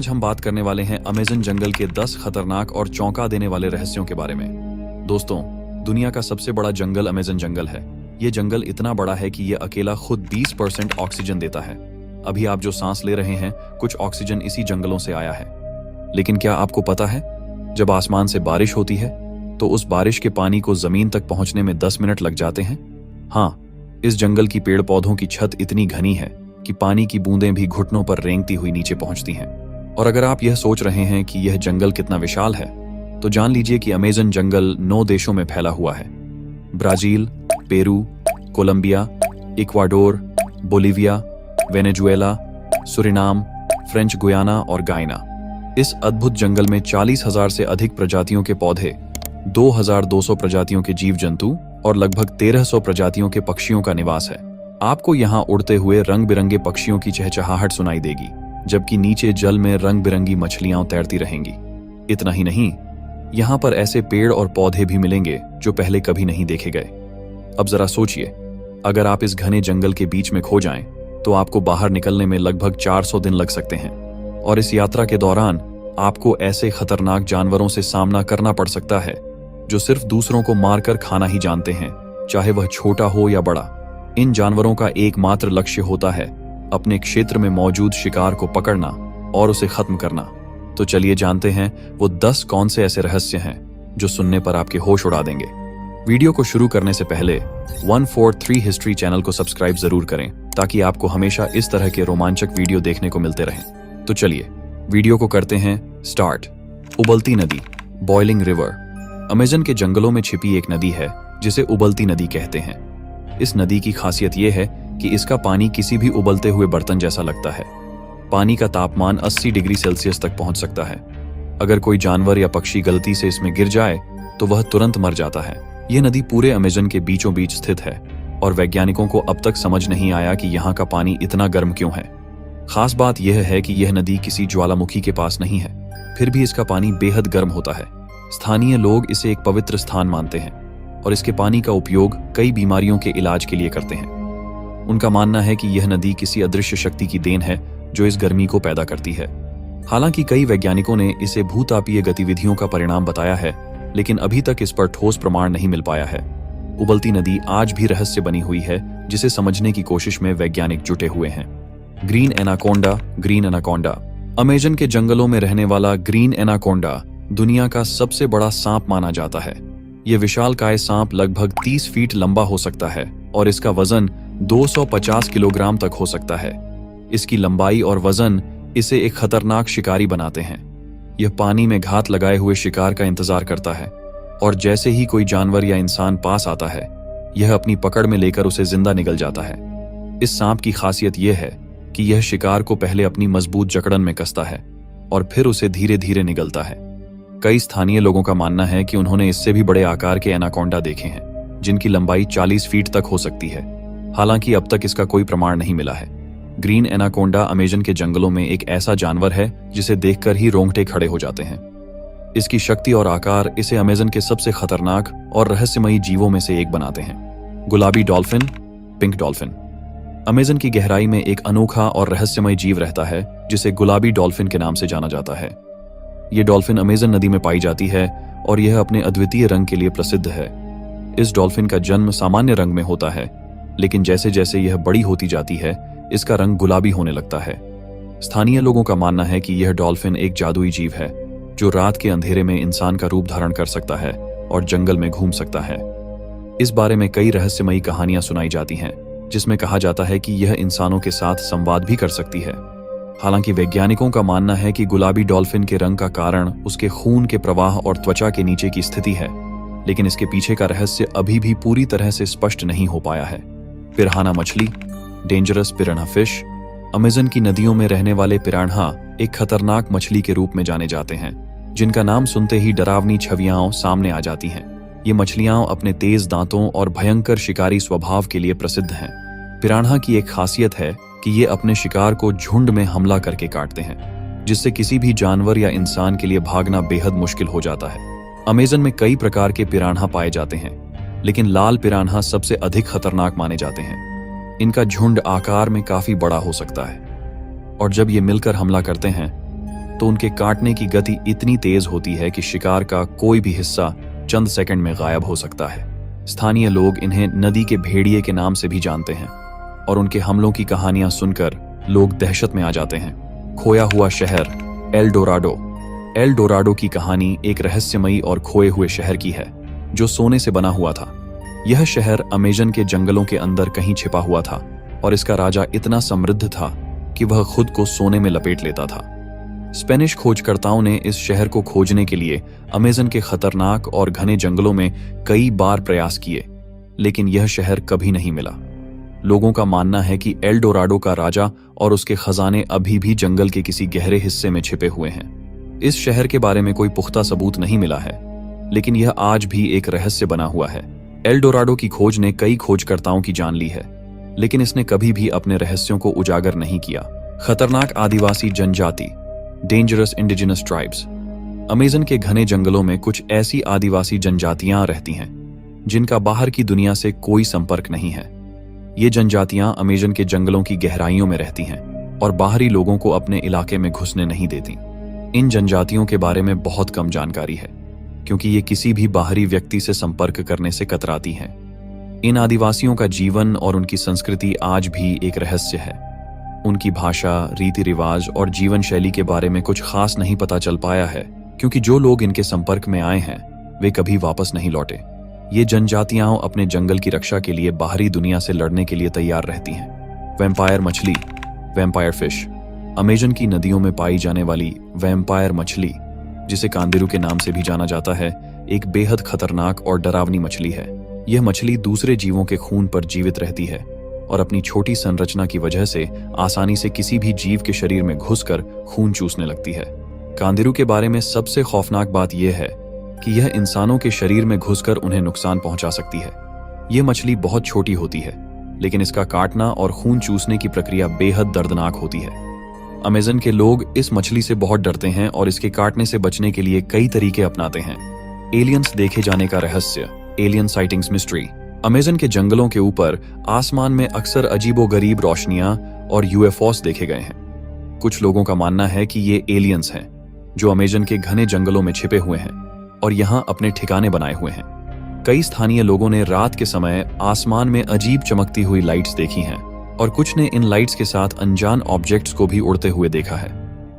आज हम बात करने वाले हैं अमेज़न जंगल के 10 खतरनाक और चौंका देने वाले रहस्यों के बारे में। दोस्तों, दुनिया का सबसे बड़ा जंगल अमेज़न जंगल है। ये जंगल इतना बड़ा है कि ये अकेला खुद 20% ऑक्सीजन देता है। अभी आप जो सांस ले रहे हैं, कुछ ऑक्सीजन इसी जंगलों से आया है। लेकिन क्या आपको पता है, जब आसमान से बारिश होती है तो उस बारिश के पानी को जमीन तक पहुंचने में 10 मिनट लग जाते हैं। हाँ, इस जंगल की पेड़ पौधों की छत इतनी घनी है कि पानी की बूंदें भी घुटनों पर रेंगती हुई नीचे पहुंचती हैं। और अगर आप यह सोच रहे हैं कि यह जंगल कितना विशाल है, तो जान लीजिए कि अमेज़न जंगल 9 देशों में फैला हुआ है। Brazil, Peru, Colombia, Ecuador, Bolivia, Venezuela, Suriname, French Guiana और गायना। इस अद्भुत जंगल में 40,000 से अधिक प्रजातियों के पौधे, 2,200 प्रजातियों के जीव जंतु और लगभग 1,300 प्रजातियों के पक्षियों का निवास है। आपको यहाँ उड़ते हुए रंग बिरंगे पक्षियों की चहचहाहट सुनाई देगी, जबकि नीचे जल में रंग बिरंगी मछलियां तैरती रहेंगी। इतना ही नहीं, यहाँ पर ऐसे पेड़ और पौधे भी मिलेंगे जो पहले कभी नहीं देखे गए। अब जरा सोचिए, अगर आप इस घने जंगल के बीच में खो जाएं, तो आपको बाहर निकलने में लगभग 400 दिन लग सकते हैं। और इस यात्रा के दौरान आपको ऐसे खतरनाक जानवरों से सामना करना पड़ सकता है जो सिर्फ दूसरों को मारकर खाना ही जानते हैं, चाहे वह छोटा हो या बड़ा। इन जानवरों का एकमात्र लक्ष्य होता है अपने क्षेत्र में मौजूद शिकार को पकड़ना और उसे खत्म करना। तो चलिए जानते हैं वो 10 कौन से ऐसे रहस्य हैं जो सुनने पर आपके होश उड़ा देंगे। वीडियो को शुरू करने से पहले 143 हिस्ट्री चैनल को सब्सक्राइब जरूर करें, ताकि आपको हमेशा इस तरह के रोमांचक वीडियो देखने को मिलते रहें। तो चलिए वीडियो को करते हैं स्टार्ट। उबलती नदी, बॉइलिंग रिवर। अमेज़न के जंगलों में छिपी एक नदी है जिसे उबलती नदी कहते हैं। इस नदी की खासियत यह है कि इसका पानी किसी भी उबलते हुए बर्तन जैसा लगता है। पानी का तापमान 80 डिग्री सेल्सियस तक पहुंच सकता है। अगर कोई जानवर या पक्षी गलती से इसमें गिर जाए तो वह तुरंत मर जाता है। यह नदी पूरे अमेज़न के बीचों बीच स्थित है और वैज्ञानिकों को अब तक समझ नहीं आया कि यहाँ का पानी इतना गर्म क्यों है। खास बात यह है कि यह नदी किसी ज्वालामुखी के पास नहीं है, फिर भी इसका पानी बेहद गर्म होता है। स्थानीय लोग इसे एक पवित्र स्थान मानते हैं और इसके पानी का उपयोग कई बीमारियों के इलाज के लिए करते हैं। उनका मानना है कि यह नदी किसी अदृश्य शक्ति की देन है जो इस गर्मी को पैदा करती है। हालांकि कई वैज्ञानिकों ने इसे भूतापीय गतिविधियों का परिणाम बताया है, लेकिन अभी तक इस पर ठोस प्रमाण नहीं मिल पाया है। उबलती नदी आज भी रहस्य बनी हुई है, जिसे समझने की कोशिश में वैज्ञानिक जुटे हुए हैं। Green anaconda. Green anaconda Amazon के जंगलों में रहने वाला ग्रीन एनाकोंडा दुनिया का सबसे बड़ा सांप माना जाता है। यह विशालकाय सांप लगभग 30 फीट लंबा हो सकता है और इसका वजन 250 किलोग्राम तक हो सकता है। इसकी लंबाई और वजन इसे एक खतरनाक शिकारी बनाते हैं। यह पानी में घात लगाए हुए शिकार का इंतजार करता है और जैसे ही कोई जानवर या इंसान पास आता है, यह अपनी पकड़ में लेकर उसे जिंदा निगल जाता है। इस सांप की खासियत यह है कि यह शिकार को पहले अपनी मजबूत जकड़न में कसता है और फिर उसे धीरे धीरे निगलता है। कई स्थानीय लोगों का मानना है कि उन्होंने इससे भी बड़े आकार के एनाकोंडा देखे हैं, जिनकी लंबाई 40 फीट तक हो सकती है। हालांकि अब तक इसका कोई प्रमाण नहीं मिला है। ग्रीन एनाकोंडा अमेज़न के जंगलों में एक ऐसा जानवर है जिसे देखकर ही रोंगटे खड़े हो जाते हैं। इसकी शक्ति और आकार इसे अमेज़न के सबसे खतरनाक और रहस्यमयी जीवों में से एक बनाते हैं। गुलाबी डॉल्फिन। Pink dolphin. अमेज़न की गहराई में एक अनोखा और रहस्यमय जीव रहता है जिसे गुलाबी डॉल्फिन के नाम से जाना जाता है। ये डॉल्फिन अमेज़न नदी में पाई जाती है और यह अपने अद्वितीय रंग के लिए प्रसिद्ध है। इस डॉल्फिन का जन्म सामान्य रंग में होता है, लेकिन जैसे जैसे यह बड़ी होती जाती है, इसका रंग गुलाबी होने लगता है। स्थानीय लोगों का मानना है कि यह डॉल्फिन एक जादुई जीव है जो रात के अंधेरे में इंसान का रूप धारण कर सकता है और जंगल में घूम सकता है। इस बारे में कई रहस्यमयी कहानियां सुनाई जाती हैं, जिसमें कहा जाता है कि यह इंसानों के साथ संवाद भी कर सकती है। हालांकि वैज्ञानिकों का मानना है कि गुलाबी डॉल्फिन के रंग का कारण उसके खून के प्रवाह और त्वचा के नीचे की स्थिति है, लेकिन इसके पीछे का रहस्य अभी भी पूरी तरह से स्पष्ट नहीं हो पाया है। पिरान्हा मछली। Dangerous piranha fish. अमेज़न की नदियों में रहने वाले पिरान्हा एक खतरनाक मछली के रूप में जाने जाते हैं, जिनका नाम सुनते ही डरावनी छवियां सामने आ जाती हैं। ये मछलियां अपने तेज दांतों और भयंकर शिकारी स्वभाव के लिए प्रसिद्ध हैं। पिरान्हा की एक खासियत है कि ये अपने शिकार को झुंड में हमला करके काटते हैं, जिससे किसी भी जानवर या इंसान के लिए भागना बेहद मुश्किल हो जाता है। अमेज़न में कई प्रकार के पिरान्हा पाए जाते हैं, लेकिन लाल पिरान्हा सबसे अधिक खतरनाक माने जाते हैं। इनका झुंड आकार में काफी बड़ा हो सकता है और जब ये मिलकर हमला करते हैं तो उनके काटने की गति इतनी तेज होती है कि शिकार का कोई भी हिस्सा चंद सेकंड में गायब हो सकता है। स्थानीय लोग इन्हें नदी के भेड़िए के नाम से भी जानते हैं और उनके हमलों की कहानियां सुनकर लोग दहशत में आ जाते हैं। खोया हुआ शहर एल डोराडो। एल डोराडो की कहानी एक रहस्यमयी और खोए हुए शहर की है जो सोने से बना हुआ था। यह शहर अमेज़न के जंगलों के अंदर कहीं छिपा हुआ था और इसका राजा इतना समृद्ध था कि वह खुद को सोने में लपेट लेता था। स्पेनिश खोजकर्ताओं ने इस शहर को खोजने के लिए अमेज़न के खतरनाक और घने जंगलों में कई बार प्रयास किए, लेकिन यह शहर कभी नहीं मिला। लोगों का मानना है कि एल डोराडो का राजा और उसके खजाने अभी भी जंगल के किसी गहरे हिस्से में छिपे हुए हैं। इस शहर के बारे में कोई पुख्ता सबूत नहीं मिला है, लेकिन यह आज भी एक रहस्य बना हुआ है। एल डोराडो की खोज ने कई खोजकर्ताओं की जान ली है, लेकिन इसने कभी भी अपने रहस्यों को उजागर नहीं किया। खतरनाक आदिवासी जनजाति डेंजरस इंडिजिनस ट्राइब्स। अमेज़न के घने जंगलों में कुछ ऐसी आदिवासी जनजातियां रहती हैं जिनका बाहर की दुनिया से कोई संपर्क नहीं है। ये जनजातियां अमेज़न के जंगलों की गहराइयों में रहती हैं और बाहरी लोगों को अपने इलाके में घुसने नहीं देती। इन जनजातियों के बारे में बहुत कम जानकारी है क्योंकि ये किसी भी बाहरी व्यक्ति से संपर्क करने से कतराती हैं। इन आदिवासियों का जीवन और उनकी संस्कृति आज भी एक रहस्य है। उनकी भाषा, रीति रिवाज और जीवन शैली के बारे में कुछ खास नहीं पता चल पाया है क्योंकि जो लोग इनके संपर्क में आए हैं वे कभी वापस नहीं लौटे। ये जनजातियां अपने जंगल की रक्षा के लिए बाहरी दुनिया से लड़ने के लिए तैयार रहती हैं। वैम्पायर मछली वैम्पायर फिश। अमेज़न की नदियों में पाई जाने वाली वैम्पायर मछली, जिसे कांदिरू के नाम से भी जाना जाता है, एक बेहद खतरनाक और डरावनी मछली है। यह मछली दूसरे जीवों के खून पर जीवित रहती है और अपनी छोटी संरचना की वजह से आसानी से किसी भी जीव के शरीर में घुसकर खून चूसने लगती है। कांदिरू के बारे में सबसे खौफनाक बात यह है कि यह इंसानों के शरीर में घुसकर उन्हें नुकसान पहुंचा सकती है। यह मछली बहुत छोटी होती है, लेकिन इसका काटना और खून चूसने की प्रक्रिया बेहद दर्दनाक होती है। अमेज़न के लोग इस मछली से बहुत डरते हैं और इसके काटने से बचने के लिए कई तरीके अपनाते हैं। एलियंस देखे जाने का रहस्य एलियन साइटिंग्स मिस्ट्री। अमेज़न के जंगलों के ऊपर आसमान में अक्सर अजीबोगरीब रोशनियां और यूएफओस देखे गए हैं। कुछ लोगों का मानना है कि ये एलियंस हैं जो अमेज़न के घने जंगलों में छिपे हुए हैं और यहाँ अपने ठिकाने बनाए हुए हैं। कई स्थानीय लोगों ने रात के समय आसमान में अजीब चमकती हुई लाइट्स देखी हैं और कुछ ने इन लाइट्स के साथ अनजान ऑब्जेक्ट्स को भी उड़ते हुए देखा है।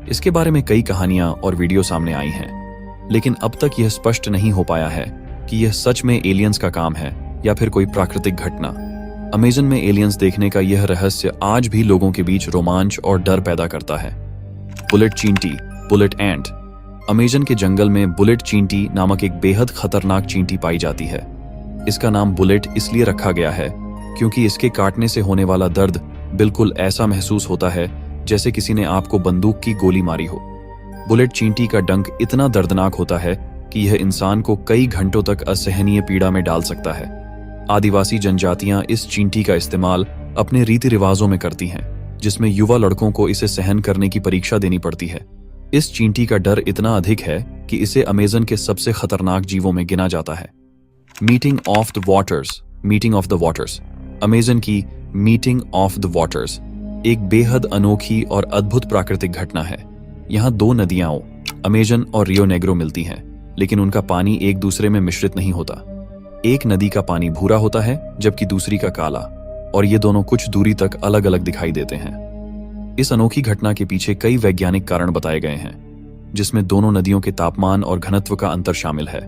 इसके बारे में कई कहानियां और वीडियो सामने आई हैं, लेकिन अब तक यह स्पष्ट नहीं हो पाया है कि यह सच में एलियंस का काम है या फिर कोई प्राकृतिक घटना। अमेज़न में एलियंस देखने का यह रहस्य आज भी लोगों के बीच रोमांच और डर पैदा करता है। बुलेट चींटी बुलेट एंट। अमेज़न के जंगल में बुलेट चींटी नामक एक बेहद खतरनाक चींटी पाई जाती है। इसका नाम बुलेट इसलिए रखा गया है क्योंकि इसके काटने से होने वाला दर्द बिल्कुल ऐसा महसूस होता है जैसे किसी ने आपको बंदूक की गोली मारी हो। बुलेट चींटी का डंक इतना दर्दनाक होता है कि यह इंसान को कई घंटों तक असहनीय पीड़ा में डाल सकता है। आदिवासी जनजातियां इस चींटी का इस्तेमाल अपने रीति रिवाजों में करती हैं, जिसमें युवा लड़कों को इसे सहन करने की परीक्षा देनी पड़ती है। इस चींटी का डर इतना अधिक है कि इसे अमेज़न के सबसे खतरनाक जीवों में गिना जाता है। Meeting of the waters meeting of the waters. Amazon की मीटिंग ऑफ द वाटर्स एक बेहद अनोखी और अद्भुत प्राकृतिक घटना है। यहाँ दो नदियां अमेज़न और रियो नेग्रो मिलती हैं, लेकिन उनका पानी एक दूसरे में मिश्रित नहीं होता। एक नदी का पानी भूरा होता है जबकि दूसरी का काला, और ये दोनों कुछ दूरी तक अलग अलग दिखाई देते हैं। इस अनोखी घटना के पीछे कई वैज्ञानिक कारण बताए गए हैं, जिसमें दोनों नदियों के तापमान और घनत्व का अंतर शामिल है।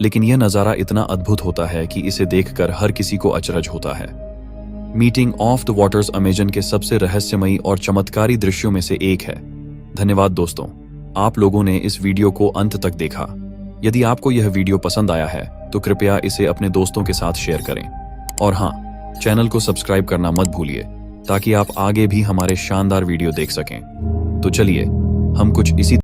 लेकिन यह नज़ारा इतना अद्भुत होता है कि इसे देखकर हर किसी को अचरज होता है। Meeting of the waters Amazon के सबसे रहस्यमयी और चमत्कारी दृश्यों में से एक है। धन्यवाद दोस्तों, आप लोगों ने इस वीडियो को अंत तक देखा। यदि आपको यह वीडियो पसंद आया है तो कृपया इसे अपने दोस्तों के साथ शेयर करें, और हाँ, चैनल को सब्सक्राइब करना मत भूलिए ताकि आप आगे भी हमारे शानदार वीडियो देख सकें। तो चलिए हम कुछ इसी